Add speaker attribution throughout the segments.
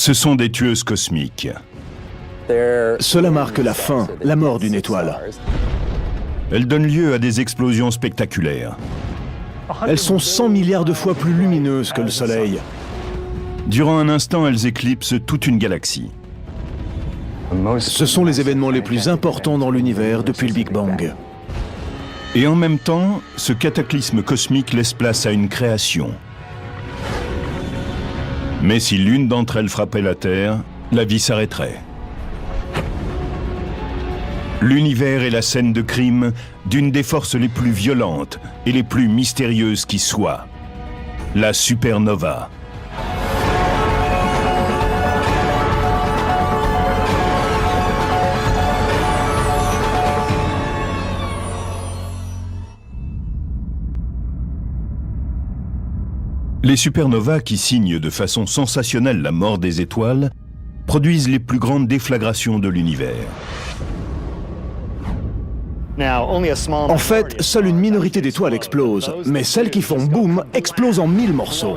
Speaker 1: Ce sont des tueuses cosmiques.
Speaker 2: Cela marque la fin, la mort d'une étoile.
Speaker 1: Elles donnent lieu à des explosions spectaculaires.
Speaker 2: Elles sont 100 milliards de fois plus lumineuses que le Soleil.
Speaker 1: Durant un instant, elles éclipsent toute une galaxie.
Speaker 2: Ce sont les événements les plus importants dans l'univers depuis le Big Bang.
Speaker 1: Et en même temps, ce cataclysme cosmique laisse place à une création. Mais si l'une d'entre elles frappait la Terre, la vie s'arrêterait. L'univers est la scène de crime d'une des forces les plus violentes et les plus mystérieuses qui soient, la supernova. Les supernovas, qui signent de façon sensationnelle la mort des étoiles, produisent les plus grandes déflagrations de l'univers.
Speaker 2: En fait, seule une minorité d'étoiles explosent, mais celles qui font boum explosent en 1000 morceaux.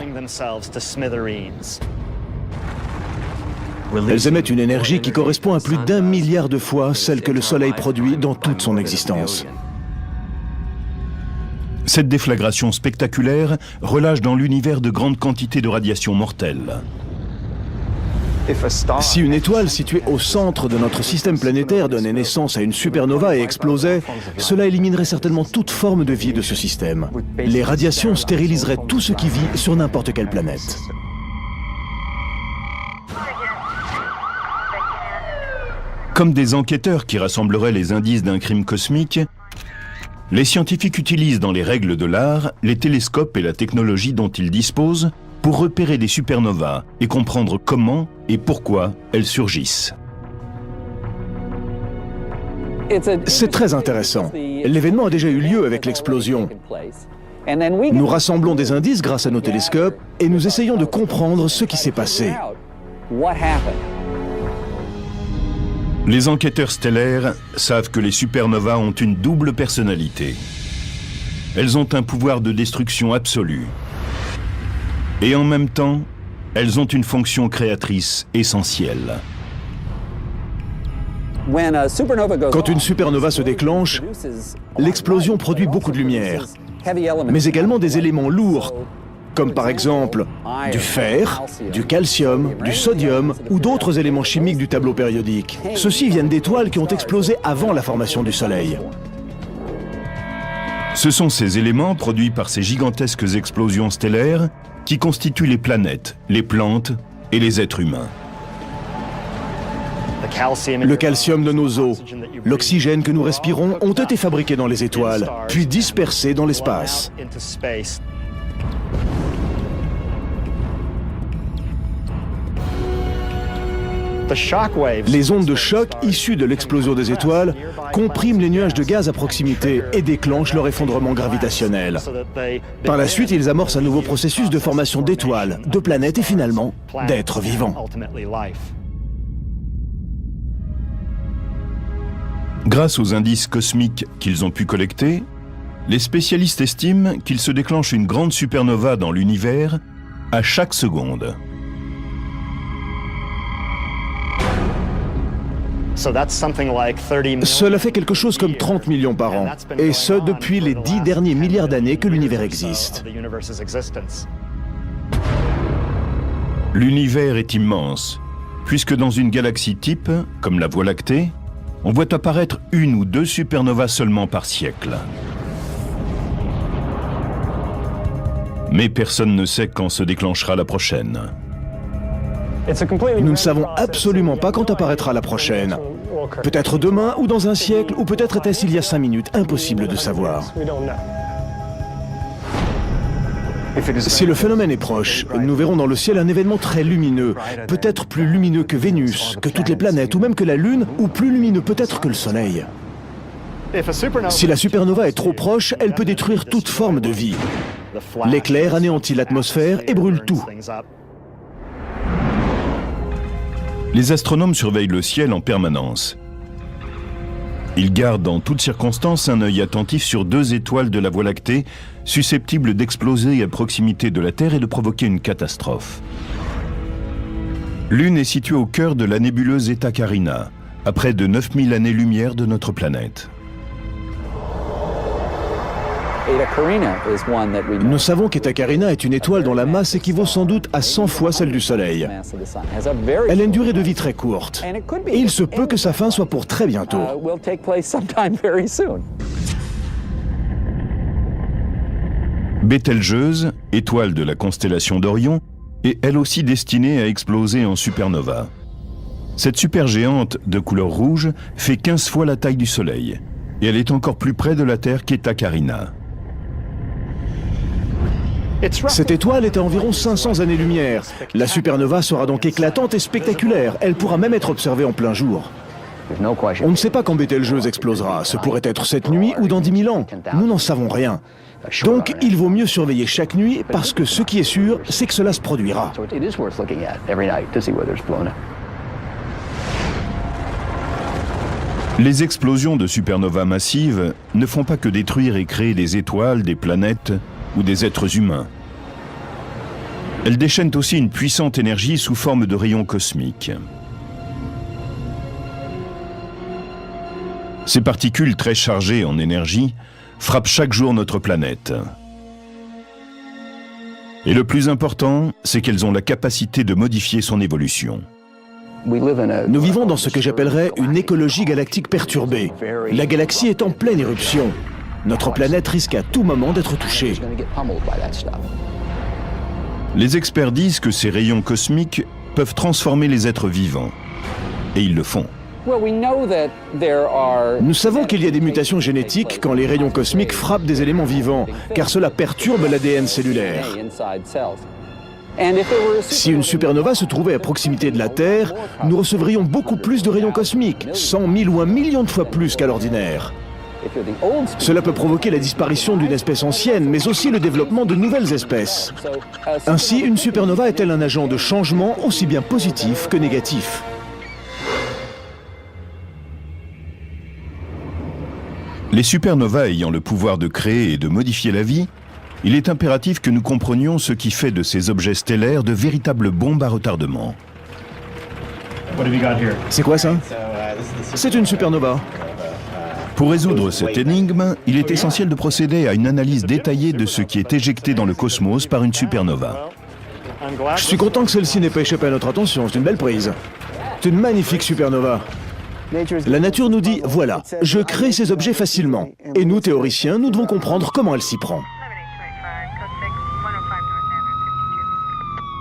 Speaker 2: Elles émettent une énergie qui correspond à plus d'1 milliard de fois celle que le Soleil produit dans toute son existence.
Speaker 1: Cette déflagration spectaculaire relâche dans l'univers de grandes quantités de radiation mortelle.
Speaker 2: Si une étoile située au centre de notre système planétaire donnait naissance à une supernova et explosait, cela éliminerait certainement toute forme de vie de ce système. Les radiations stériliseraient tout ce qui vit sur n'importe quelle planète.
Speaker 1: Comme des enquêteurs qui rassembleraient les indices d'un crime cosmique, les scientifiques utilisent dans les règles de l'art les télescopes et la technologie dont ils disposent pour repérer des supernovas et comprendre comment et pourquoi elles surgissent.
Speaker 2: C'est très intéressant. L'événement a déjà eu lieu avec l'explosion. Nous rassemblons des indices grâce à nos télescopes et nous essayons de comprendre ce qui s'est passé.
Speaker 1: Les enquêteurs stellaires savent que les supernovas ont une double personnalité. Elles ont un pouvoir de destruction absolu. Et en même temps, elles ont une fonction créatrice essentielle.
Speaker 2: Quand une supernova se déclenche, l'explosion produit beaucoup de lumière, mais également des éléments lourds, comme par exemple du fer, du calcium, du sodium ou d'autres éléments chimiques du tableau périodique. Ceux-ci viennent d'étoiles qui ont explosé avant la formation du Soleil.
Speaker 1: Ce sont ces éléments produits par ces gigantesques explosions stellaires qui constituent les planètes, les plantes et les êtres humains.
Speaker 2: Le calcium de nos os, l'oxygène que nous respirons ont été fabriqués dans les étoiles, puis dispersés dans l'espace. Les ondes de choc issues de l'explosion des étoiles compriment les nuages de gaz à proximité et déclenchent leur effondrement gravitationnel. Par la suite, ils amorcent un nouveau processus de formation d'étoiles, de planètes et finalement d'êtres vivants.
Speaker 1: Grâce aux indices cosmiques qu'ils ont pu collecter, les spécialistes estiment qu'il se déclenche une grande supernova dans l'univers à chaque seconde.
Speaker 2: Cela fait quelque chose comme 30 millions par an, et ce depuis les 10 derniers milliards d'années que l'univers existe.
Speaker 1: L'univers est immense, puisque dans une galaxie type, comme la Voie lactée, on voit apparaître 1 ou 2 supernovas seulement par siècle. Mais personne ne sait quand se déclenchera la prochaine.
Speaker 2: Nous ne savons absolument pas quand apparaîtra la prochaine. Peut-être demain ou dans un siècle, ou peut-être était-ce il y a 5 minutes. Impossible de savoir. Si le phénomène est proche, nous verrons dans le ciel un événement très lumineux, peut-être plus lumineux que Vénus, que toutes les planètes, ou même que la Lune, ou plus lumineux peut-être que le Soleil. Si la supernova est trop proche, elle peut détruire toute forme de vie. L'éclair anéantit l'atmosphère et brûle tout.
Speaker 1: Les astronomes surveillent le ciel en permanence. Ils gardent en toutes circonstances un œil attentif sur 2 étoiles de la Voie lactée susceptibles d'exploser à proximité de la Terre et de provoquer une catastrophe. Lune est située au cœur de la nébuleuse Eta Carina, à près de 9000 années-lumière de notre planète.
Speaker 2: Nous savons qu'Eta Carina est une étoile dont la masse équivaut sans doute à 100 fois celle du Soleil. Elle a une durée de vie très courte, et il se peut que sa fin soit pour très bientôt.
Speaker 1: Bételgeuse, étoile de la constellation d'Orion, est elle aussi destinée à exploser en supernova. Cette supergéante de couleur rouge fait 15 fois la taille du Soleil, et elle est encore plus près de la Terre qu'Eta Carina.
Speaker 2: Cette étoile est à environ 500 années-lumière. La supernova sera donc éclatante et spectaculaire. Elle pourra même être observée en plein jour. On ne sait pas quand Bételgeuse explosera. Ce pourrait être cette nuit ou dans 10 000 ans. Nous n'en savons rien. Donc il vaut mieux surveiller chaque nuit parce que ce qui est sûr, c'est que cela se produira.
Speaker 1: Les explosions de supernovas massives ne font pas que détruire et créer des étoiles, des planètes ou des êtres humains. Elles déchaînent aussi une puissante énergie sous forme de rayons cosmiques. Ces particules très chargées en énergie frappent chaque jour notre planète. Et le plus important, c'est qu'elles ont la capacité de modifier son évolution.
Speaker 2: Nous vivons dans ce que j'appellerais une écologie galactique perturbée. La galaxie est en pleine éruption. Notre planète risque à tout moment d'être touchée.
Speaker 1: Les experts disent que ces rayons cosmiques peuvent transformer les êtres vivants. Et ils le font.
Speaker 2: Nous savons qu'il y a des mutations génétiques quand les rayons cosmiques frappent des éléments vivants, car cela perturbe l'ADN cellulaire. Si une supernova se trouvait à proximité de la Terre, nous recevrions beaucoup plus de rayons cosmiques, 100 000 ou 1 million de fois plus qu'à l'ordinaire. Cela peut provoquer la disparition d'une espèce ancienne, mais aussi le développement de nouvelles espèces. Ainsi, une supernova est-elle un agent de changement aussi bien positif que négatif?
Speaker 1: Les supernovas ayant le pouvoir de créer et de modifier la vie, il est impératif que nous comprenions ce qui fait de ces objets stellaires de véritables bombes à retardement.
Speaker 2: C'est quoi ça? C'est une supernova.
Speaker 1: Pour résoudre cette énigme, il est essentiel de procéder à une analyse détaillée de ce qui est éjecté dans le cosmos par une supernova.
Speaker 2: Je suis content que celle-ci n'ait pas échappé à notre attention, c'est une belle prise. C'est une magnifique supernova. La nature nous dit, voilà, je crée ces objets facilement. Et nous, théoriciens, nous devons comprendre comment elle s'y prend.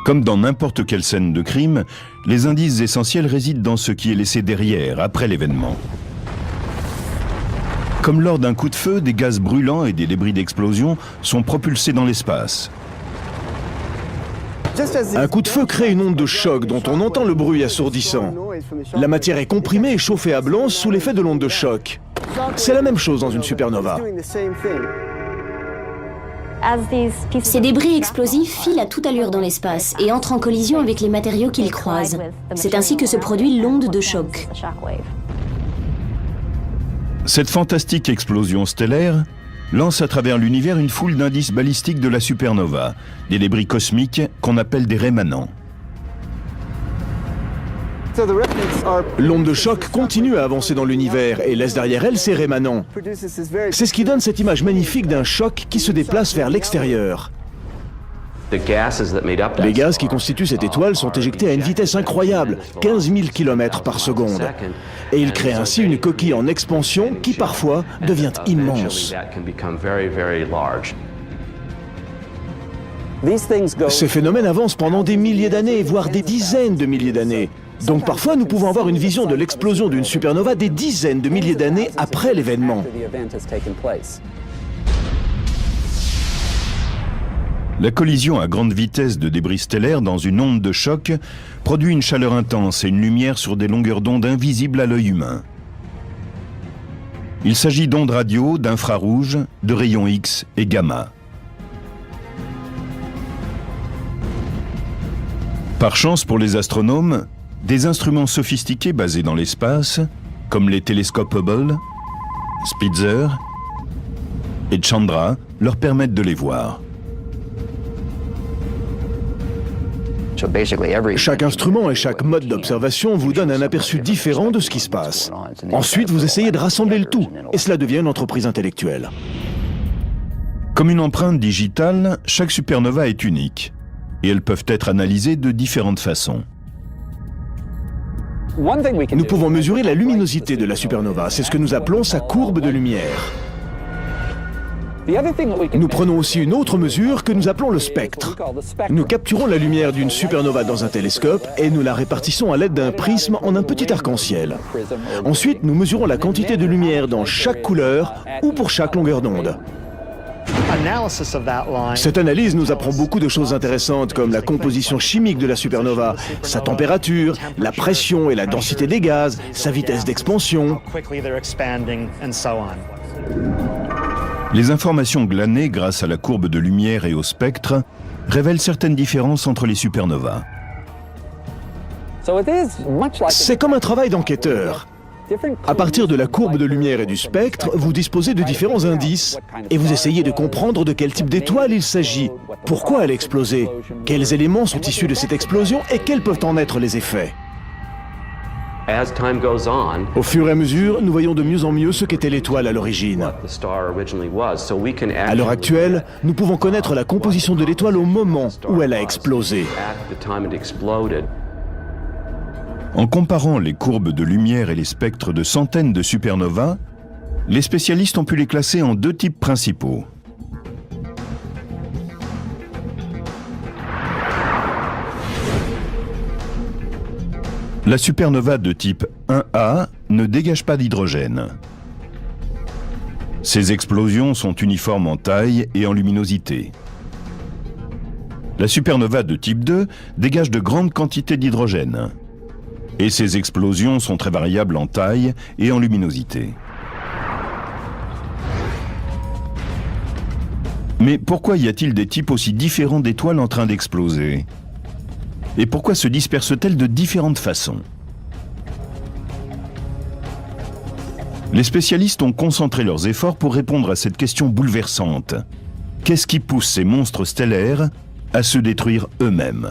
Speaker 1: Comme dans n'importe quelle scène de crime, les indices essentiels résident dans ce qui est laissé derrière, après l'événement. Comme lors d'un coup de feu, des gaz brûlants et des débris d'explosion sont propulsés dans l'espace.
Speaker 2: Un coup de feu crée une onde de choc dont on entend le bruit assourdissant. La matière est comprimée et chauffée à blanc sous l'effet de l'onde de choc. C'est la même chose dans une supernova.
Speaker 3: Ces débris explosifs filent à toute allure dans l'espace et entrent en collision avec les matériaux qu'ils croisent. C'est ainsi que se produit l'onde de choc.
Speaker 1: Cette fantastique explosion stellaire lance à travers l'univers une foule d'indices balistiques de la supernova, des débris cosmiques qu'on appelle des rémanents.
Speaker 2: L'onde de choc continue à avancer dans l'univers et laisse derrière elle ses rémanents. C'est ce qui donne cette image magnifique d'un choc qui se déplace vers l'extérieur. Les gaz qui constituent cette étoile sont éjectés à une vitesse incroyable, 15 000 km par seconde. Et ils créent ainsi une coquille en expansion qui parfois devient immense. Ces phénomènes avancent pendant des milliers d'années, voire des dizaines de milliers d'années. Donc parfois nous pouvons avoir une vision de l'explosion d'une supernova des dizaines de milliers d'années après l'événement.
Speaker 1: La collision à grande vitesse de débris stellaires dans une onde de choc produit une chaleur intense et une lumière sur des longueurs d'onde invisibles à l'œil humain. Il s'agit d'ondes radio, d'infrarouges, de rayons X et gamma. Par chance pour les astronomes, des instruments sophistiqués basés dans l'espace, comme les télescopes Hubble, Spitzer et Chandra, leur permettent de les voir.
Speaker 2: Chaque instrument et chaque mode d'observation vous donne un aperçu différent de ce qui se passe. Ensuite, vous essayez de rassembler le tout, et cela devient une entreprise intellectuelle.
Speaker 1: Comme une empreinte digitale, chaque supernova est unique, et elles peuvent être analysées de différentes façons.
Speaker 2: Nous pouvons mesurer la luminosité de la supernova, c'est ce que nous appelons sa courbe de lumière. Nous prenons aussi une autre mesure que nous appelons le spectre. Nous capturons la lumière d'une supernova dans un télescope et nous la répartissons à l'aide d'un prisme en un petit arc-en-ciel. Ensuite, nous mesurons la quantité de lumière dans chaque couleur ou pour chaque longueur d'onde. Cette analyse nous apprend beaucoup de choses intéressantes comme la composition chimique de la supernova, sa température, la pression et la densité des gaz, sa vitesse d'expansion.
Speaker 1: Les informations glanées grâce à la courbe de lumière et au spectre révèlent certaines différences entre les supernovas.
Speaker 2: C'est comme un travail d'enquêteur. À partir de la courbe de lumière et du spectre, vous disposez de différents indices et vous essayez de comprendre de quel type d'étoile il s'agit, pourquoi elle a explosé, quels éléments sont issus de cette explosion et quels peuvent en être les effets. Au fur et à mesure, nous voyons de mieux en mieux ce qu'était l'étoile à l'origine. À l'heure actuelle, nous pouvons connaître la composition de l'étoile au moment où elle a explosé.
Speaker 1: En comparant les courbes de lumière et les spectres de centaines de supernovas, les spécialistes ont pu les classer en deux types principaux. La supernova de type 1A ne dégage pas d'hydrogène. Ces explosions sont uniformes en taille et en luminosité. La supernova de type 2 dégage de grandes quantités d'hydrogène. Et ces explosions sont très variables en taille et en luminosité. Mais pourquoi y a-t-il des types aussi différents d'étoiles en train d'exploser ? Et pourquoi se dispersent-elles de différentes façons ? Les spécialistes ont concentré leurs efforts pour répondre à cette question bouleversante. Qu'est-ce qui pousse ces monstres stellaires à se détruire eux-mêmes ?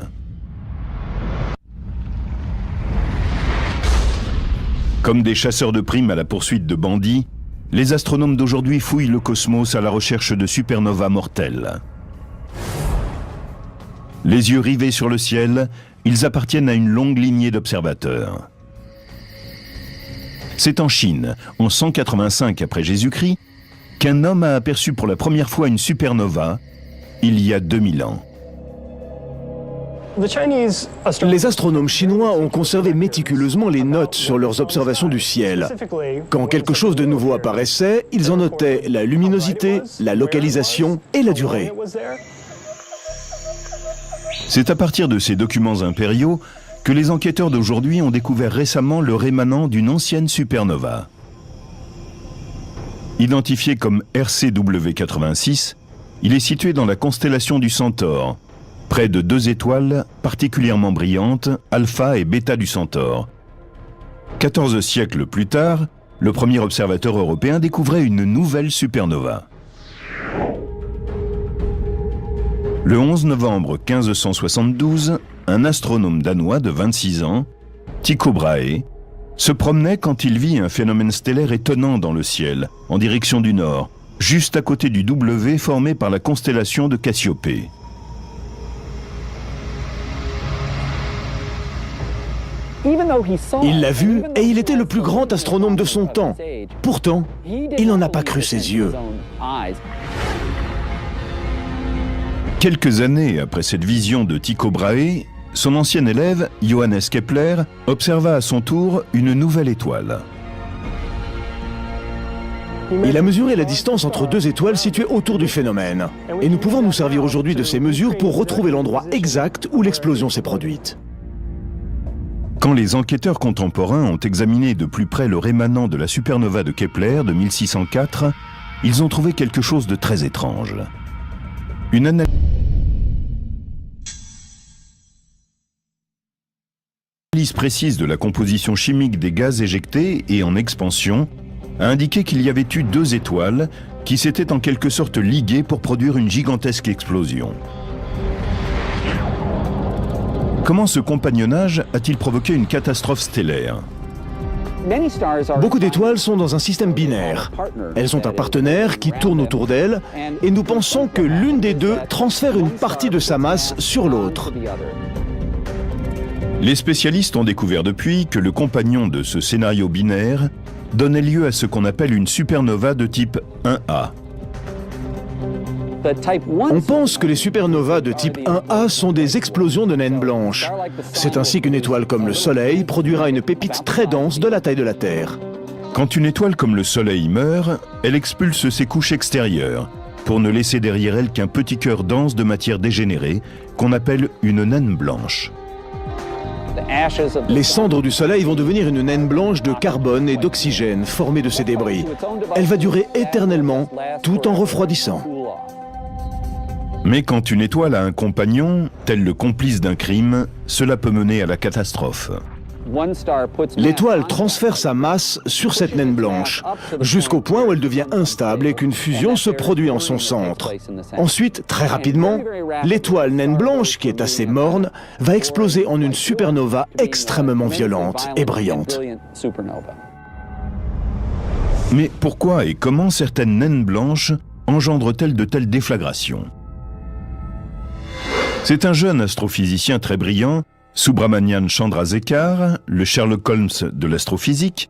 Speaker 1: Comme des chasseurs de primes à la poursuite de bandits, les astronomes d'aujourd'hui fouillent le cosmos à la recherche de supernovas mortelles. Les yeux rivés sur le ciel, ils appartiennent à une longue lignée d'observateurs. C'est en Chine, en 185 après Jésus-Christ, qu'un homme a aperçu pour la première fois une supernova, il y a 2000 ans.
Speaker 2: Les astronomes chinois ont conservé méticuleusement les notes sur leurs observations du ciel. Quand quelque chose de nouveau apparaissait, ils en notaient la luminosité, la localisation et la durée.
Speaker 1: C'est à partir de ces documents impériaux que les enquêteurs d'aujourd'hui ont découvert récemment le rémanent d'une ancienne supernova. Identifié comme RCW86, il est situé dans la constellation du Centaure, près de deux étoiles particulièrement brillantes, Alpha et Bêta du Centaure. 14 siècles plus tard, le premier observateur européen découvrait une nouvelle supernova. Le 11 novembre 1572, un astronome danois de 26 ans, Tycho Brahe, se promenait quand il vit un phénomène stellaire étonnant dans le ciel, en direction du nord, juste à côté du W formé par la constellation de Cassiopée.
Speaker 2: Il l'a vu et il était le plus grand astronome de son temps. Pourtant, il n'en a pas cru ses yeux.
Speaker 1: Quelques années après cette vision de Tycho Brahe, son ancien élève, Johannes Kepler, observa à son tour une nouvelle étoile.
Speaker 2: Il a mesuré la distance entre deux étoiles situées autour du phénomène. Et nous pouvons nous servir aujourd'hui de ces mesures pour retrouver l'endroit exact où l'explosion s'est produite.
Speaker 1: Quand les enquêteurs contemporains ont examiné de plus près le rémanent de la supernova de Kepler de 1604, ils ont trouvé quelque chose de très étrange. Une analyse précise de la composition chimique des gaz éjectés et en expansion a indiqué qu'il y avait eu deux étoiles qui s'étaient en quelque sorte liguées pour produire une gigantesque explosion. Comment ce compagnonnage a-t-il provoqué une catastrophe stellaire?
Speaker 2: Beaucoup d'étoiles sont dans un système binaire. Elles ont un partenaire qui tourne autour d'elles et nous pensons que l'une des deux transfère une partie de sa masse sur l'autre.
Speaker 1: Les spécialistes ont découvert depuis que le compagnon de ce scénario binaire donnait lieu à ce qu'on appelle une supernova de type 1A.
Speaker 2: On pense que les supernovas de type 1A sont des explosions de naines blanches. C'est ainsi qu'une étoile comme le Soleil produira une pépite très dense de la taille de la Terre.
Speaker 1: Quand une étoile comme le Soleil meurt, elle expulse ses couches extérieures, pour ne laisser derrière elle qu'un petit cœur dense de matière dégénérée, qu'on appelle une naine blanche.
Speaker 2: Les cendres du Soleil vont devenir une naine blanche de carbone et d'oxygène formée de ces débris. Elle va durer éternellement, tout en refroidissant.
Speaker 1: Mais quand une étoile a un compagnon, tel le complice d'un crime, cela peut mener à la catastrophe.
Speaker 2: L'étoile transfère sa masse sur cette naine blanche, jusqu'au point où elle devient instable et qu'une fusion se produit en son centre. Ensuite, très rapidement, l'étoile naine blanche, qui est assez morne, va exploser en une supernova extrêmement violente et brillante.
Speaker 1: Mais pourquoi et comment certaines naines blanches engendrent-elles de telles déflagrations? C'est un jeune astrophysicien très brillant, Subrahmanyam Chandrasekhar, le Sherlock Holmes de l'astrophysique,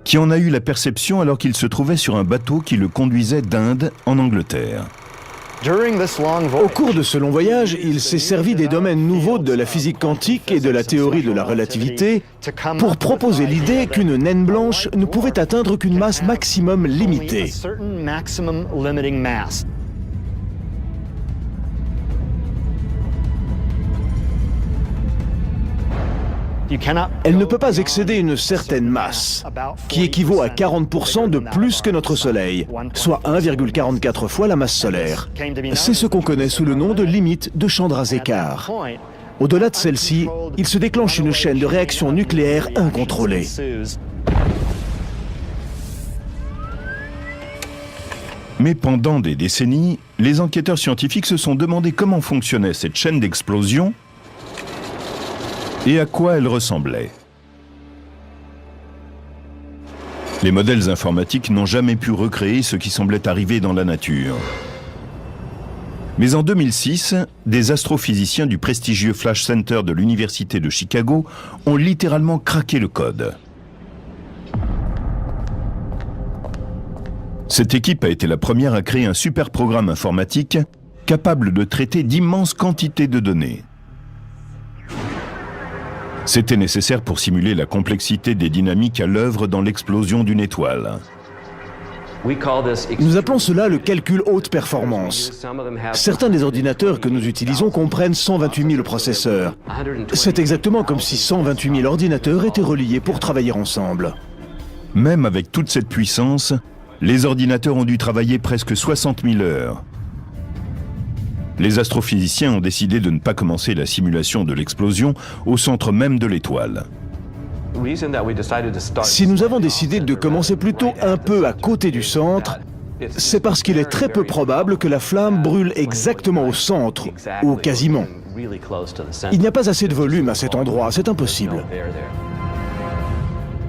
Speaker 1: qui en a eu la perception alors qu'il se trouvait sur un bateau qui le conduisait d'Inde en Angleterre.
Speaker 2: Au cours de ce long voyage, il s'est servi des domaines nouveaux de la physique quantique et de la théorie de la relativité pour proposer l'idée qu'une naine blanche ne pouvait atteindre qu'une masse maximum limitée. Elle ne peut pas excéder une certaine masse, qui équivaut à 40% de plus que notre Soleil, soit 1,44 fois la masse solaire. C'est ce qu'on connaît sous le nom de limite de Chandrasekhar. Au-delà de celle-ci, il se déclenche une chaîne de réactions nucléaires incontrôlées.
Speaker 1: Mais pendant des décennies, les enquêteurs scientifiques se sont demandé comment fonctionnait cette chaîne d'explosion et à quoi elle ressemblait. Les modèles informatiques n'ont jamais pu recréer ce qui semblait arriver dans la nature. Mais en 2006, des astrophysiciens du prestigieux Flash Center de l'Université de Chicago ont littéralement craqué le code. Cette équipe a été la première à créer un super programme informatique capable de traiter d'immenses quantités de données. C'était nécessaire pour simuler la complexité des dynamiques à l'œuvre dans l'explosion d'une étoile.
Speaker 2: Nous appelons cela le calcul haute performance. Certains des ordinateurs que nous utilisons comprennent 128 000 processeurs. C'est exactement comme si 128 000 ordinateurs étaient reliés pour travailler ensemble.
Speaker 1: Même avec toute cette puissance, les ordinateurs ont dû travailler presque 60 000 heures. Les astrophysiciens ont décidé de ne pas commencer la simulation de l'explosion au centre même de l'étoile.
Speaker 2: Si nous avons décidé de commencer plutôt un peu à côté du centre, c'est parce qu'il est très peu probable que la flamme brûle exactement au centre, ou quasiment. Il n'y a pas assez de volume à cet endroit, c'est impossible.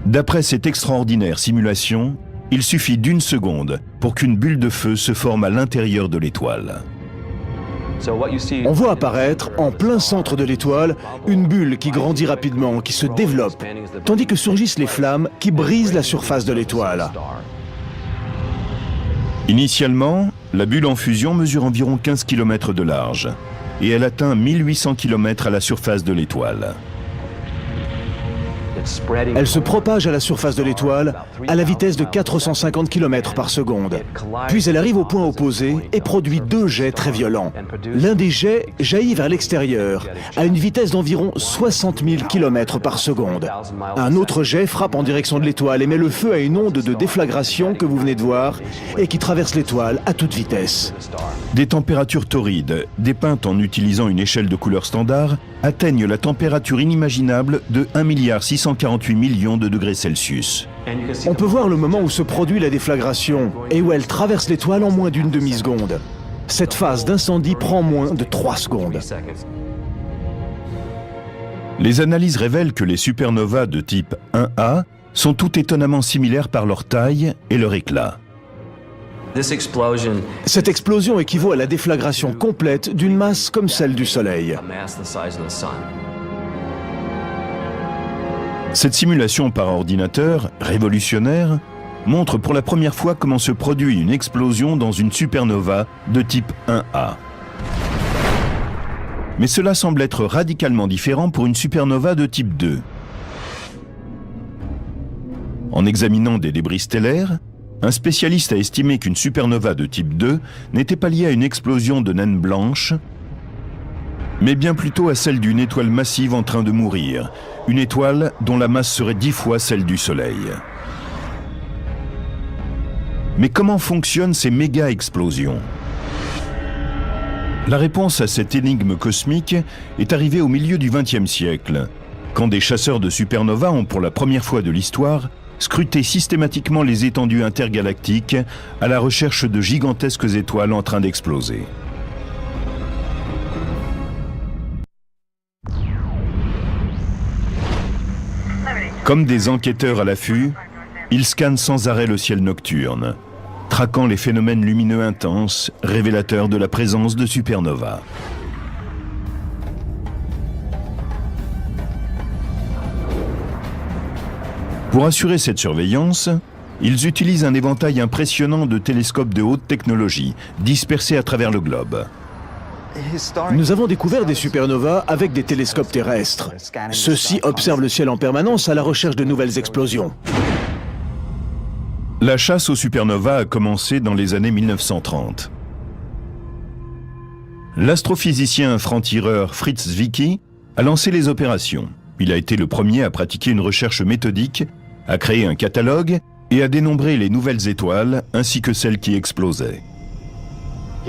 Speaker 1: D'après cette extraordinaire simulation, il suffit d'1 seconde pour qu'une bulle de feu se forme à l'intérieur de l'étoile.
Speaker 2: On voit apparaître, en plein centre de l'étoile, une bulle qui grandit rapidement, qui se développe, tandis que surgissent les flammes qui brisent la surface de l'étoile.
Speaker 1: Initialement, la bulle en fusion mesure environ 15 km de large et elle atteint 1800 km à la surface de l'étoile.
Speaker 2: Elle se propage à la surface de l'étoile à la vitesse de 450 km par seconde. Puis elle arrive au point opposé et produit 2 jets très violents. L'un des jets jaillit vers l'extérieur à une vitesse d'environ 60 000 km par seconde. Un autre jet frappe en direction de l'étoile et met le feu à une onde de déflagration que vous venez de voir et qui traverse l'étoile à toute vitesse.
Speaker 1: Des températures torrides, dépeintes en utilisant une échelle de couleur standard, atteignent la température inimaginable de 1,648 milliard de degrés Celsius.
Speaker 2: On peut voir le moment où se produit la déflagration et où elle traverse l'étoile en moins d'une demi-seconde. Cette phase d'incendie prend moins de 3 secondes.
Speaker 1: Les analyses révèlent que les supernovas de type 1A sont tout étonnamment similaires par leur taille et leur éclat.
Speaker 2: Cette explosion équivaut à la déflagration complète d'une masse comme celle du Soleil.
Speaker 1: Cette simulation par ordinateur, révolutionnaire, montre pour la première fois comment se produit une explosion dans une supernova de type 1A. Mais cela semble être radicalement différent pour une supernova de type 2. En examinant des débris stellaires, un spécialiste a estimé qu'une supernova de type 2 n'était pas liée à une explosion de naines blanches, mais bien plutôt à celle d'une étoile massive en train de mourir, une étoile dont la masse serait 10 fois celle du Soleil. Mais comment fonctionnent ces méga-explosions ? La réponse à cette énigme cosmique est arrivée au milieu du XXe siècle, quand des chasseurs de supernovas ont pour la première fois de l'histoire scruté systématiquement les étendues intergalactiques à la recherche de gigantesques étoiles en train d'exploser. Comme des enquêteurs à l'affût, ils scannent sans arrêt le ciel nocturne, traquant les phénomènes lumineux intenses, révélateurs de la présence de supernovas. Pour assurer cette surveillance, ils utilisent un éventail impressionnant de télescopes de haute technologie, dispersés à travers le globe.
Speaker 2: Nous avons découvert des supernovas avec des télescopes terrestres. Ceux-ci observent le ciel en permanence à la recherche de nouvelles explosions.
Speaker 1: La chasse aux supernovas a commencé dans les années 1930. L'astrophysicien franc-tireur Fritz Zwicky a lancé les opérations. Il a été le premier à pratiquer une recherche méthodique, à créer un catalogue et à dénombrer les nouvelles étoiles ainsi que celles qui explosaient.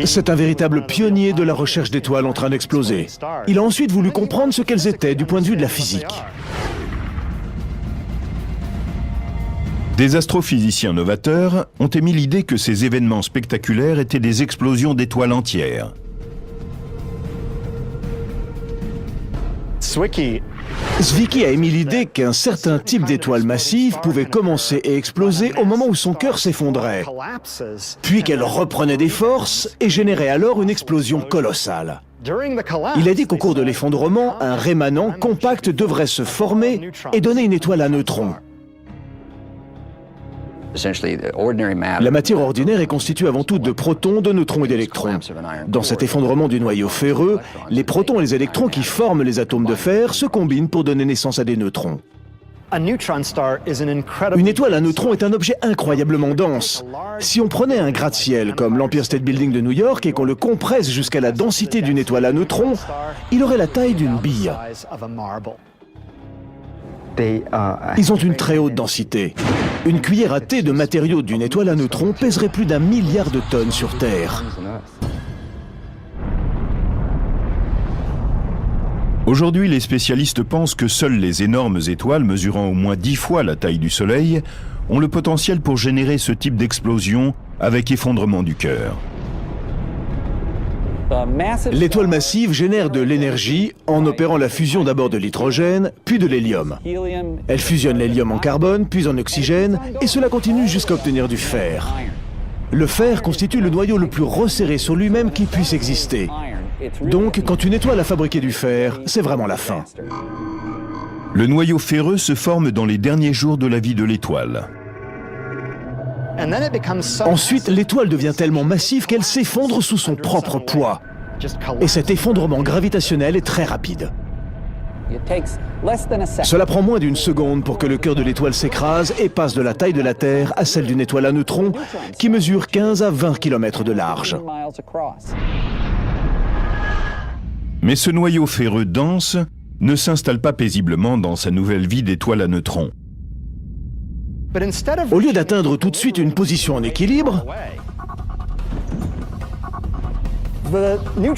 Speaker 2: C'est un véritable pionnier de la recherche d'étoiles en train d'exploser. Il a ensuite voulu comprendre ce qu'elles étaient du point de vue de la physique.
Speaker 1: Des astrophysiciens novateurs ont émis l'idée que ces événements spectaculaires étaient des explosions d'étoiles entières.
Speaker 2: Zwicky a émis l'idée qu'un certain type d'étoile massive pouvait commencer et exploser au moment où son cœur s'effondrait, puis qu'elle reprenait des forces et générait alors une explosion colossale. Il a dit qu'au cours de l'effondrement, un rémanent compact devrait se former et donner une étoile à neutrons. La matière ordinaire est constituée avant tout de protons, de neutrons et d'électrons. Dans cet effondrement du noyau ferreux, les protons et les électrons qui forment les atomes de fer se combinent pour donner naissance à des neutrons. Une étoile à neutrons est un objet incroyablement dense. Si on prenait un gratte-ciel comme l'Empire State Building de New York et qu'on le compresse jusqu'à la densité d'une étoile à neutrons, il aurait la taille d'une bille. Ils ont une très haute densité. Une cuillère à thé de matériaux d'une étoile à neutrons pèserait plus d'1 milliard de tonnes sur Terre.
Speaker 1: Aujourd'hui, les spécialistes pensent que seules les énormes étoiles mesurant au moins 10 fois la taille du Soleil ont le potentiel pour générer ce type d'explosion avec effondrement du cœur.
Speaker 2: L'étoile massive génère de l'énergie en opérant la fusion d'abord de l'hydrogène, puis de l'hélium. Elle fusionne l'hélium en carbone, puis en oxygène, et cela continue jusqu'à obtenir du fer. Le fer constitue le noyau le plus resserré sur lui-même qui puisse exister. Donc, quand une étoile a fabriqué du fer, c'est vraiment la fin.
Speaker 1: Le noyau ferreux se forme dans les derniers jours de la vie de l'étoile.
Speaker 2: Ensuite, l'étoile devient tellement massive qu'elle s'effondre sous son propre poids. Et cet effondrement gravitationnel est très rapide. Cela prend moins d'une seconde pour que le cœur de l'étoile s'écrase et passe de la taille de la Terre à celle d'une étoile à neutrons qui mesure 15 à 20 km de large.
Speaker 1: Mais ce noyau ferreux dense ne s'installe pas paisiblement dans sa nouvelle vie d'étoile à neutrons.
Speaker 2: Au lieu d'atteindre tout de suite une position en équilibre,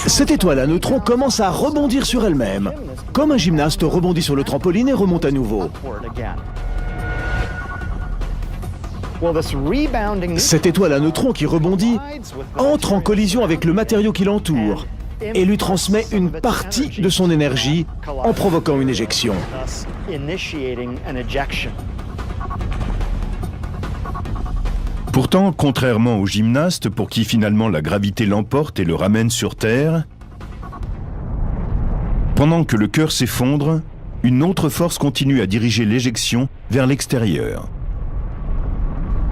Speaker 2: cette étoile à neutrons commence à rebondir sur elle-même, comme un gymnaste rebondit sur le trampoline et remonte à nouveau. Cette étoile à neutrons qui rebondit entre en collision avec le matériau qui l'entoure, et lui transmet une partie de son énergie en provoquant une éjection.
Speaker 1: Pourtant, contrairement au gymnaste pour qui finalement la gravité l'emporte et le ramène sur Terre, pendant que le cœur s'effondre, une autre force continue à diriger l'éjection vers l'extérieur.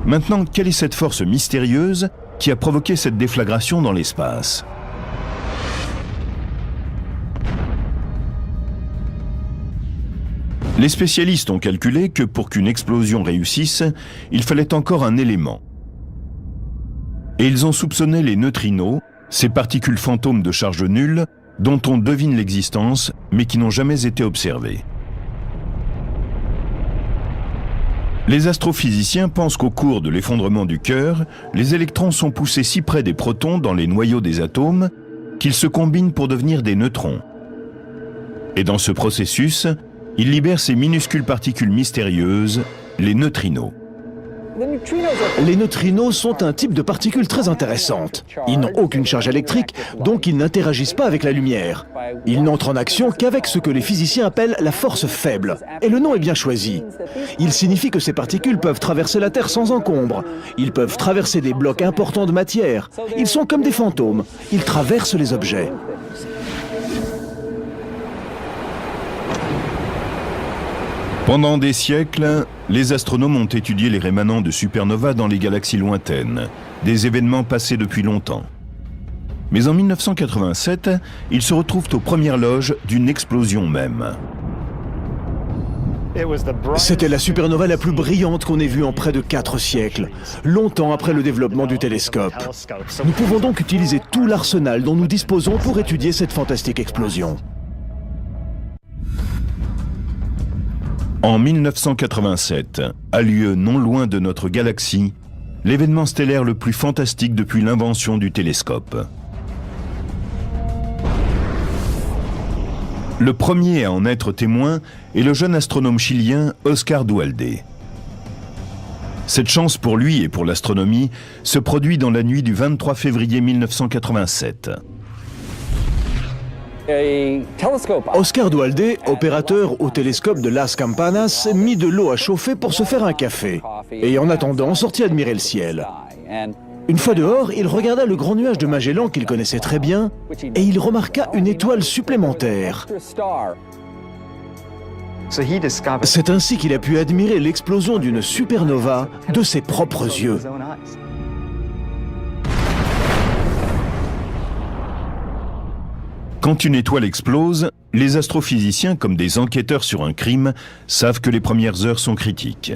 Speaker 1: Maintenant, quelle est cette force mystérieuse qui a provoqué cette déflagration dans l'espace ? Les spécialistes ont calculé que pour qu'une explosion réussisse, il fallait encore un élément. Et ils ont soupçonné les neutrinos, ces particules fantômes de charge nulle, dont on devine l'existence, mais qui n'ont jamais été observées. Les astrophysiciens pensent qu'au cours de l'effondrement du cœur, les électrons sont poussés si près des protons dans les noyaux des atomes qu'ils se combinent pour devenir des neutrons. Et dans ce processus, ils libèrent ces minuscules particules mystérieuses, les neutrinos.
Speaker 2: Les neutrinos sont un type de particules très intéressantes. Ils n'ont aucune charge électrique, donc ils n'interagissent pas avec la lumière. Ils n'entrent en action qu'avec ce que les physiciens appellent la force faible. Et le nom est bien choisi. Il signifie que ces particules peuvent traverser la Terre sans encombre. Ils peuvent traverser des blocs importants de matière. Ils sont comme des fantômes. Ils traversent les objets.
Speaker 1: Pendant des siècles, les astronomes ont étudié les rémanents de supernovas dans les galaxies lointaines, des événements passés depuis longtemps. Mais en 1987, ils se retrouvent aux premières loges d'une explosion même.
Speaker 2: C'était la supernova la plus brillante qu'on ait vue en près de 4 siècles, longtemps après le développement du télescope. Nous pouvons donc utiliser tout l'arsenal dont nous disposons pour étudier cette fantastique explosion.
Speaker 1: En 1987, a lieu non loin de notre galaxie, l'événement stellaire le plus fantastique depuis l'invention du télescope. Le premier à en être témoin est le jeune astronome chilien Oscar Duhalde. Cette chance pour lui et pour l'astronomie se produit dans la nuit du 23 février 1987.
Speaker 2: Oscar Duhalde, opérateur au télescope de Las Campanas, mit de l'eau à chauffer pour se faire un café. Et en attendant, sortit admirer le ciel. Une fois dehors, il regarda le grand nuage de Magellan qu'il connaissait très bien, et il remarqua une étoile supplémentaire. C'est ainsi qu'il a pu admirer l'explosion d'une supernova de ses propres yeux.
Speaker 1: Quand une étoile explose, les astrophysiciens, comme des enquêteurs sur un crime, savent que les premières heures sont critiques.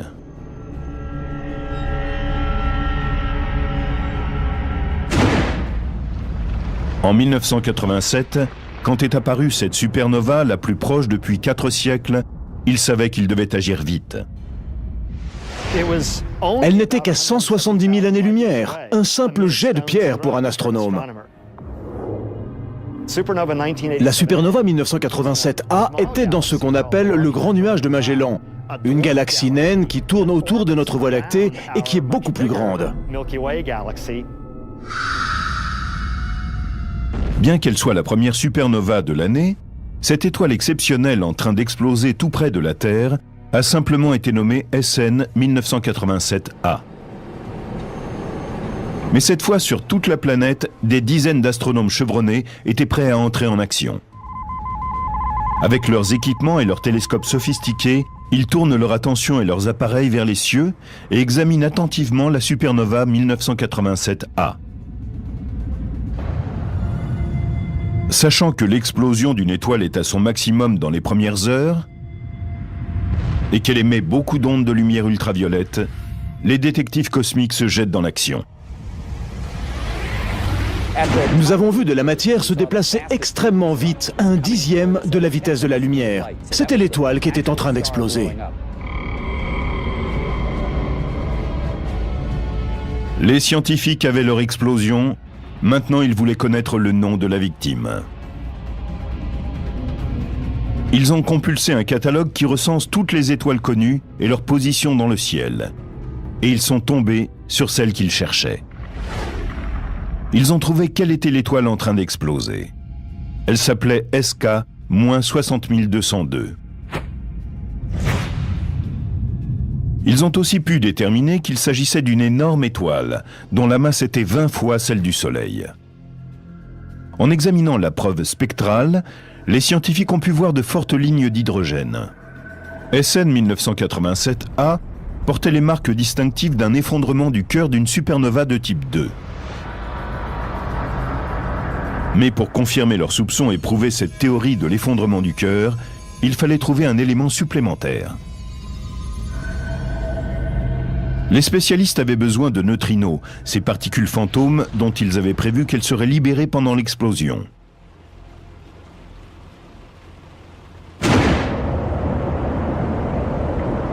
Speaker 1: En 1987, quand est apparue cette supernova, la plus proche depuis 4 siècles, ils savaient qu'ils devaient agir vite.
Speaker 2: Elle n'était qu'à 170 000 années-lumière, un simple jet de pierre pour un astronome. La supernova 1987A était dans ce qu'on appelle le grand nuage de Magellan, une galaxie naine qui tourne autour de notre Voie lactée et qui est beaucoup plus grande.
Speaker 1: Bien qu'elle soit la première supernova de l'année, cette étoile exceptionnelle en train d'exploser tout près de la Terre a simplement été nommée SN 1987A. Mais cette fois, sur toute la planète, des dizaines d'astronomes chevronnés étaient prêts à entrer en action. Avec leurs équipements et leurs télescopes sophistiqués, ils tournent leur attention et leurs appareils vers les cieux et examinent attentivement la supernova 1987A. Sachant que l'explosion d'une étoile est à son maximum dans les premières heures et qu'elle émet beaucoup d'ondes de lumière ultraviolette, les détectives cosmiques se jettent dans l'action.
Speaker 2: Nous avons vu de la matière se déplacer extrêmement vite, à 1/10 de la vitesse de la lumière. C'était l'étoile qui était en train d'exploser.
Speaker 1: Les scientifiques avaient leur explosion, maintenant ils voulaient connaître le nom de la victime. Ils ont compulsé un catalogue qui recense toutes les étoiles connues et leur position dans le ciel. Et ils sont tombés sur celle qu'ils cherchaient. Ils ont trouvé quelle était l'étoile en train d'exploser. Elle s'appelait SK-60202. Ils ont aussi pu déterminer qu'il s'agissait d'une énorme étoile, dont la masse était 20 fois celle du Soleil. En examinant la preuve spectrale, les scientifiques ont pu voir de fortes lignes d'hydrogène. SN 1987A portait les marques distinctives d'un effondrement du cœur d'une supernova de type 2. Mais pour confirmer leurs soupçons et prouver cette théorie de l'effondrement du cœur, il fallait trouver un élément supplémentaire. Les spécialistes avaient besoin de neutrinos, ces particules fantômes dont ils avaient prévu qu'elles seraient libérées pendant l'explosion.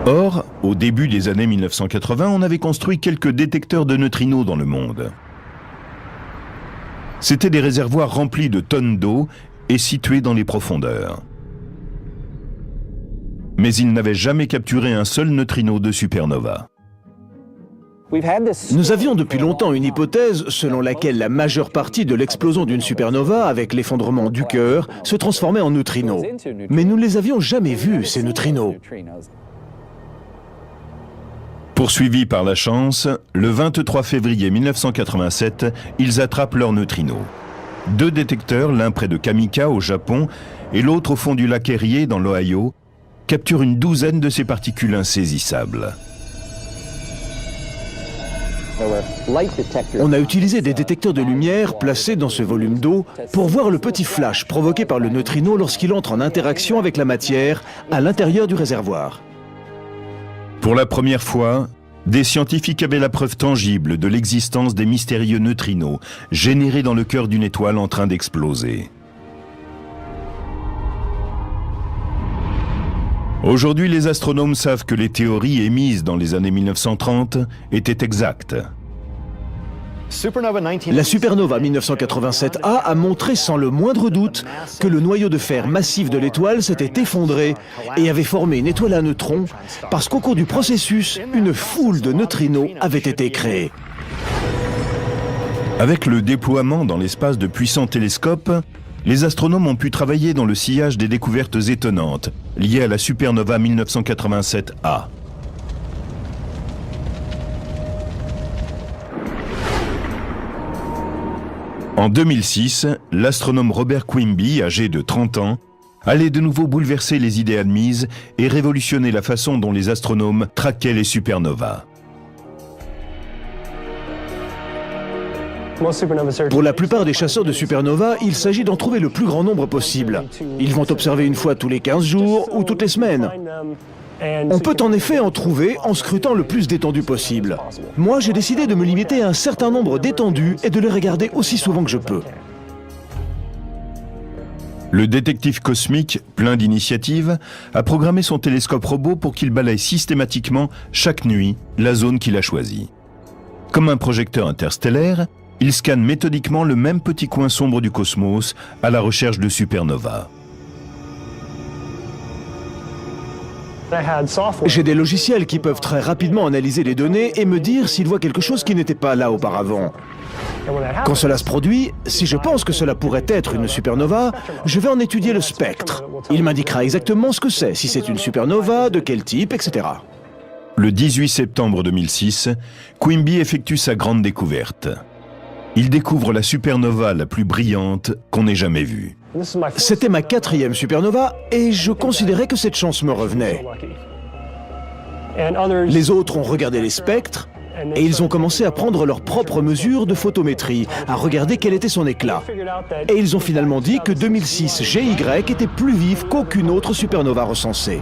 Speaker 1: Or, au début des années 1980, on avait construit quelques détecteurs de neutrinos dans le monde. C'étaient des réservoirs remplis de tonnes d'eau et situés dans les profondeurs. Mais ils n'avaient jamais capturé un seul neutrino de supernova.
Speaker 2: Nous avions depuis longtemps une hypothèse selon laquelle la majeure partie de l'explosion d'une supernova avec l'effondrement du cœur se transformait en neutrinos. Mais nous ne les avions jamais vus, ces neutrinos.
Speaker 1: Poursuivis par la chance, le 23 février 1987, ils attrapent leurs neutrinos. 2 détecteurs, l'un près de Kamika au Japon et l'autre au fond du lac Erie dans l'Ohio, capturent une douzaine de ces particules insaisissables.
Speaker 2: On a utilisé des détecteurs de lumière placés dans ce volume d'eau pour voir le petit flash provoqué par le neutrino lorsqu'il entre en interaction avec la matière à l'intérieur du réservoir.
Speaker 1: Pour la première fois, des scientifiques avaient la preuve tangible de l'existence des mystérieux neutrinos générés dans le cœur d'une étoile en train d'exploser. Aujourd'hui, les astronomes savent que les théories émises dans les années 1930 étaient exactes.
Speaker 2: La supernova 1987A a montré sans le moindre doute que le noyau de fer massif de l'étoile s'était effondré et avait formé une étoile à neutrons parce qu'au cours du processus, une foule de neutrinos avait été créée.
Speaker 1: Avec le déploiement dans l'espace de puissants télescopes, les astronomes ont pu travailler dans le sillage des découvertes étonnantes liées à la supernova 1987A. En 2006, l'astronome Robert Quimby, âgé de 30 ans, allait de nouveau bouleverser les idées admises et révolutionner la façon dont les astronomes traquaient les supernovas.
Speaker 2: Pour la plupart des chasseurs de supernova, il s'agit d'en trouver le plus grand nombre possible. Ils vont observer une fois tous les 15 jours ou toutes les semaines. On peut en effet en trouver en scrutant le plus d'étendues possible. Moi, j'ai décidé de me limiter à un certain nombre d'étendues et de les regarder aussi souvent que je peux.
Speaker 1: Le détective cosmique, plein d'initiatives, a programmé son télescope robot pour qu'il balaye systématiquement, chaque nuit, la zone qu'il a choisie. Comme un projecteur interstellaire, il scanne méthodiquement le même petit coin sombre du cosmos à la recherche de supernovas.
Speaker 2: J'ai des logiciels qui peuvent très rapidement analyser les données et me dire s'ils voient quelque chose qui n'était pas là auparavant. Quand cela se produit, si je pense que cela pourrait être une supernova, je vais en étudier le spectre. Il m'indiquera exactement ce que c'est, si c'est une supernova, de quel type, etc.
Speaker 1: Le 18 septembre 2006, Quimby effectue sa grande découverte. Il découvre la supernova la plus brillante qu'on ait jamais vue.
Speaker 2: C'était ma 4e supernova et je considérais que cette chance me revenait. Les autres ont regardé les spectres et ils ont commencé à prendre leurs propres mesures de photométrie, à regarder quel était son éclat. Et ils ont finalement dit que 2006 GY était plus vive qu'aucune autre supernova recensée.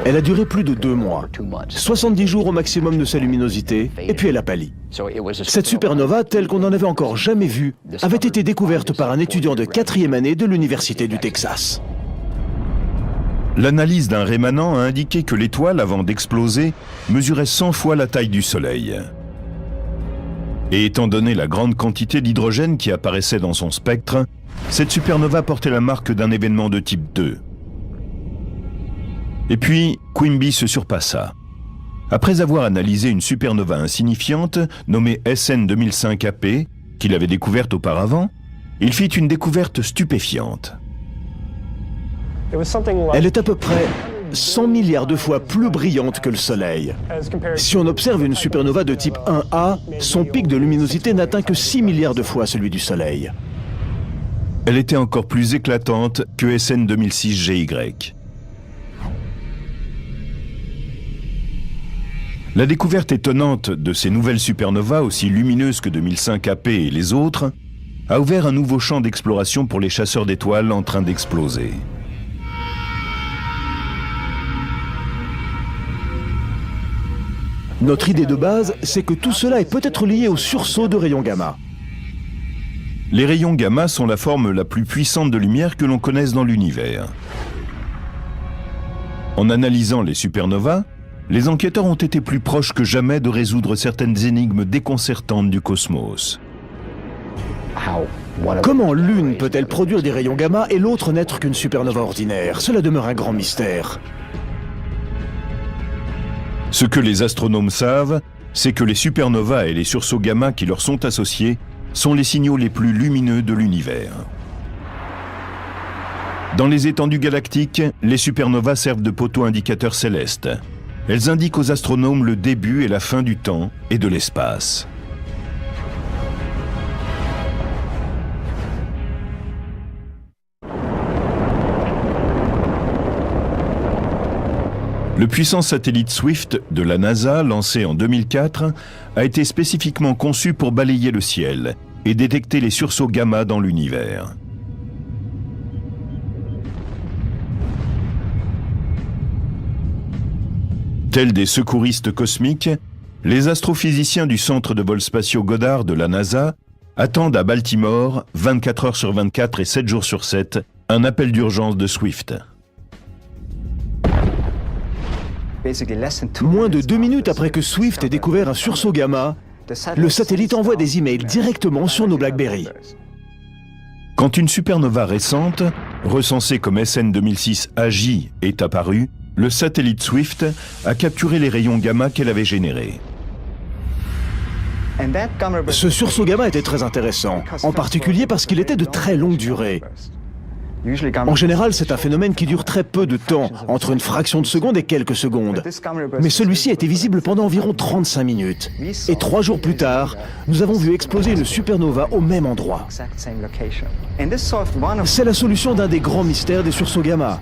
Speaker 2: Elle a duré plus de 2 mois, 70 jours au maximum de sa luminosité, et puis elle a pâli. Cette supernova, telle qu'on n'en avait encore jamais vue, avait été découverte par un étudiant de 4e année de l'Université du Texas.
Speaker 1: L'analyse d'un rémanent a indiqué que l'étoile, avant d'exploser, mesurait 100 fois la taille du Soleil. Et étant donné la grande quantité d'hydrogène qui apparaissait dans son spectre, cette supernova portait la marque d'un événement de type 2. Et puis, Quimby se surpassa. Après avoir analysé une supernova insignifiante, nommée SN 2005 AP, qu'il avait découverte auparavant, il fit une découverte stupéfiante.
Speaker 2: Elle est à peu près 100 milliards de fois plus brillante que le Soleil. Si on observe une supernova de type 1A, son pic de luminosité n'atteint que 6 milliards de fois celui du Soleil.
Speaker 1: Elle était encore plus éclatante que SN 2006 GY. La découverte étonnante de ces nouvelles supernovas, aussi lumineuses que 2005 AP et les autres, a ouvert un nouveau champ d'exploration pour les chasseurs d'étoiles en train d'exploser.
Speaker 2: Notre idée de base, c'est que tout cela est peut-être lié au sursaut de rayons gamma.
Speaker 1: Les rayons gamma sont la forme la plus puissante de lumière que l'on connaisse dans l'univers. En analysant les supernovas, les enquêteurs ont été plus proches que jamais de résoudre certaines énigmes déconcertantes du cosmos.
Speaker 2: Comment l'une peut-elle produire des rayons gamma et l'autre n'être qu'une supernova ordinaire? Cela demeure un grand mystère.
Speaker 1: Ce que les astronomes savent, c'est que les supernovas et les sursauts gamma qui leur sont associés sont les signaux les plus lumineux de l'univers. Dans les étendues galactiques, les supernovas servent de poteaux indicateurs célestes. Elles indiquent aux astronomes le début et la fin du temps et de l'espace. Le puissant satellite Swift de la NASA, lancé en 2004, a été spécifiquement conçu pour balayer le ciel et détecter les sursauts gamma dans l'univers. Tels des secouristes cosmiques, les astrophysiciens du centre de vols spatiaux Goddard de la NASA attendent à Baltimore, 24 heures sur 24 et 7 jours sur 7, un appel d'urgence de Swift.
Speaker 2: Moins de 2 minutes après que Swift ait découvert un sursaut gamma, le satellite envoie des emails directement sur nos BlackBerry.
Speaker 1: Quand une supernova récente, recensée comme SN 2006 AJ, est apparue, le satellite Swift a capturé les rayons gamma qu'elle avait générés.
Speaker 2: Ce sursaut gamma était très intéressant, en particulier parce qu'il était de très longue durée. En général, c'est un phénomène qui dure très peu de temps, entre une fraction de seconde et quelques secondes. Mais celui-ci a été visible pendant environ 35 minutes. Et 3 jours plus tard, nous avons vu exploser une supernova au même endroit. C'est la solution d'un des grands mystères des sursauts gamma.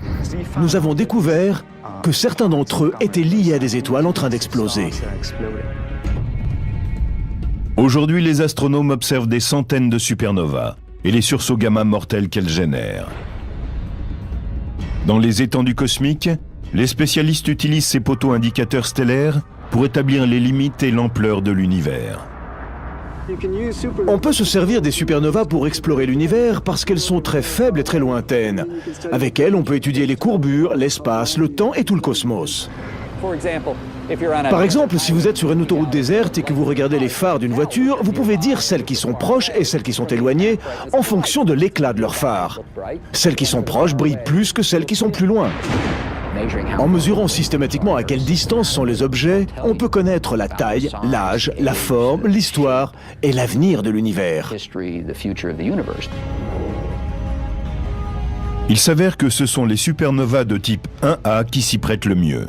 Speaker 2: Nous avons découvert que certains d'entre eux étaient liés à des étoiles en train d'exploser.
Speaker 1: Aujourd'hui, les astronomes observent des centaines de supernovas et les sursauts gamma mortels qu'elles génèrent. Dans les étendues cosmiques, les spécialistes utilisent ces poteaux indicateurs stellaires pour établir les limites et l'ampleur de l'univers.
Speaker 2: On peut se servir des supernovas pour explorer l'univers parce qu'elles sont très faibles et très lointaines. Avec elles, on peut étudier les courbures, l'espace, le temps et tout le cosmos. Par exemple, si vous êtes sur une autoroute déserte et que vous regardez les phares d'une voiture, vous pouvez dire celles qui sont proches et celles qui sont éloignées en fonction de l'éclat de leurs phares. Celles qui sont proches brillent plus que celles qui sont plus loin. En mesurant systématiquement à quelle distance sont les objets, on peut connaître la taille, l'âge, la forme, l'histoire et l'avenir de l'univers.
Speaker 1: Il s'avère que ce sont les supernovas de type 1A qui s'y prêtent le mieux.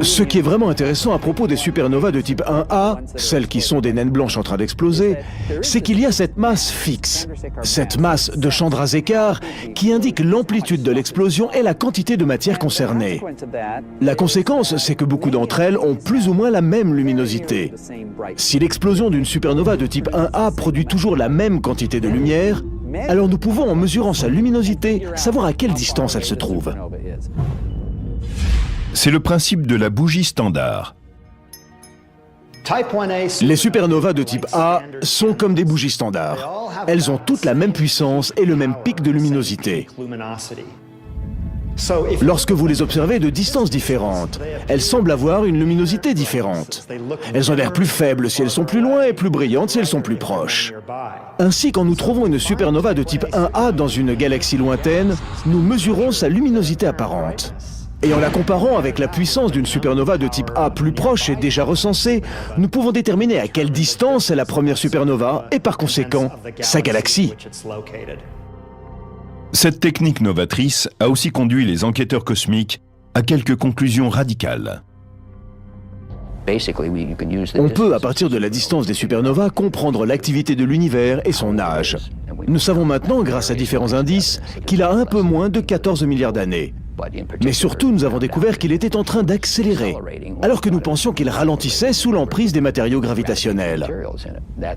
Speaker 2: Ce qui est vraiment intéressant à propos des supernovas de type 1A, celles qui sont des naines blanches en train d'exploser, c'est qu'il y a cette masse fixe, cette masse de Chandrasekhar qui indique l'amplitude de l'explosion et la quantité de matière concernée. La conséquence, c'est que beaucoup d'entre elles ont plus ou moins la même luminosité. Si l'explosion d'une supernova de type 1A produit toujours la même quantité de lumière, alors nous pouvons, en mesurant sa luminosité, savoir à quelle distance elle se trouve.
Speaker 1: C'est le principe de la bougie standard.
Speaker 2: Les supernovas de type A sont comme des bougies standards. Elles ont toutes la même puissance et le même pic de luminosité. Lorsque vous les observez de distances différentes, elles semblent avoir une luminosité différente. Elles ont l'air plus faibles si elles sont plus loin et plus brillantes si elles sont plus proches. Ainsi, quand nous trouvons une supernova de type 1A dans une galaxie lointaine, nous mesurons sa luminosité apparente. Et en la comparant avec la puissance d'une supernova de type A plus proche et déjà recensée, nous pouvons déterminer à quelle distance est la première supernova et par conséquent sa galaxie.
Speaker 1: Cette technique novatrice a aussi conduit les enquêteurs cosmiques à quelques conclusions radicales.
Speaker 2: On peut, à partir de la distance des supernovas, comprendre l'activité de l'univers et son âge. Nous savons maintenant, grâce à différents indices, qu'il a un peu moins de 14 milliards d'années. Mais surtout, nous avons découvert qu'il était en train d'accélérer, alors que nous pensions qu'il ralentissait sous l'emprise des matériaux gravitationnels.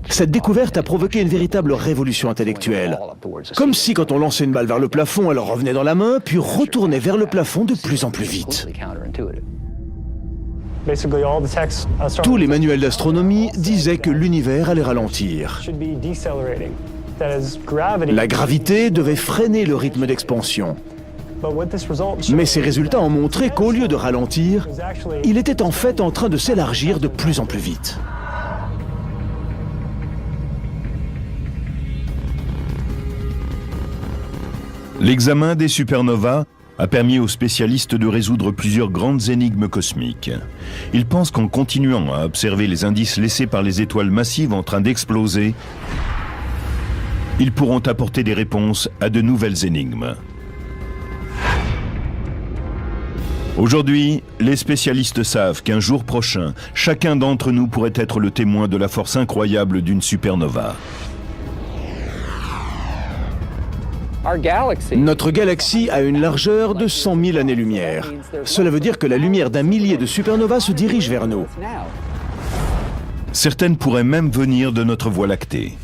Speaker 2: Cette découverte a provoqué une véritable révolution intellectuelle. Comme si, quand on lançait une balle vers le plafond, elle revenait dans la main, puis retournait vers le plafond de plus en plus vite. Tous les manuels d'astronomie disaient que l'univers allait ralentir. La gravité devait freiner le rythme d'expansion. Mais ces résultats ont montré qu'au lieu de ralentir, il était en fait en train de s'élargir de plus en plus vite.
Speaker 1: L'examen des supernovas a permis aux spécialistes de résoudre plusieurs grandes énigmes cosmiques. Ils pensent qu'en continuant à observer les indices laissés par les étoiles massives en train d'exploser, ils pourront apporter des réponses à de nouvelles énigmes. Aujourd'hui, les spécialistes savent qu'un jour prochain, chacun d'entre nous pourrait être le témoin de la force incroyable d'une supernova.
Speaker 2: Notre galaxie a une largeur de 100 000 années-lumière. Cela veut dire que la lumière d'un millier de supernovas se dirige vers nous.
Speaker 1: Certaines pourraient même venir de notre Voie lactée.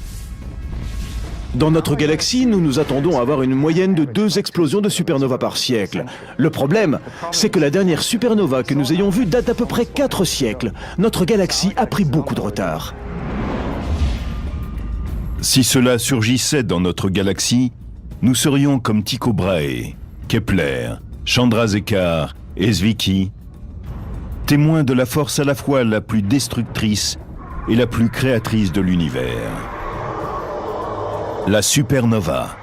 Speaker 2: Dans notre galaxie, nous nous attendons à avoir une moyenne de 2 explosions de supernovas par siècle. Le problème, c'est que la dernière supernova que nous ayons vue date d'à peu près 4 siècles. Notre galaxie a pris beaucoup de retard.
Speaker 1: Si cela surgissait dans notre galaxie, nous serions comme Tycho Brahe, Kepler, Chandrasekhar et Zwicky, témoins de la force à la fois la plus destructrice et la plus créatrice de l'univers. La supernova.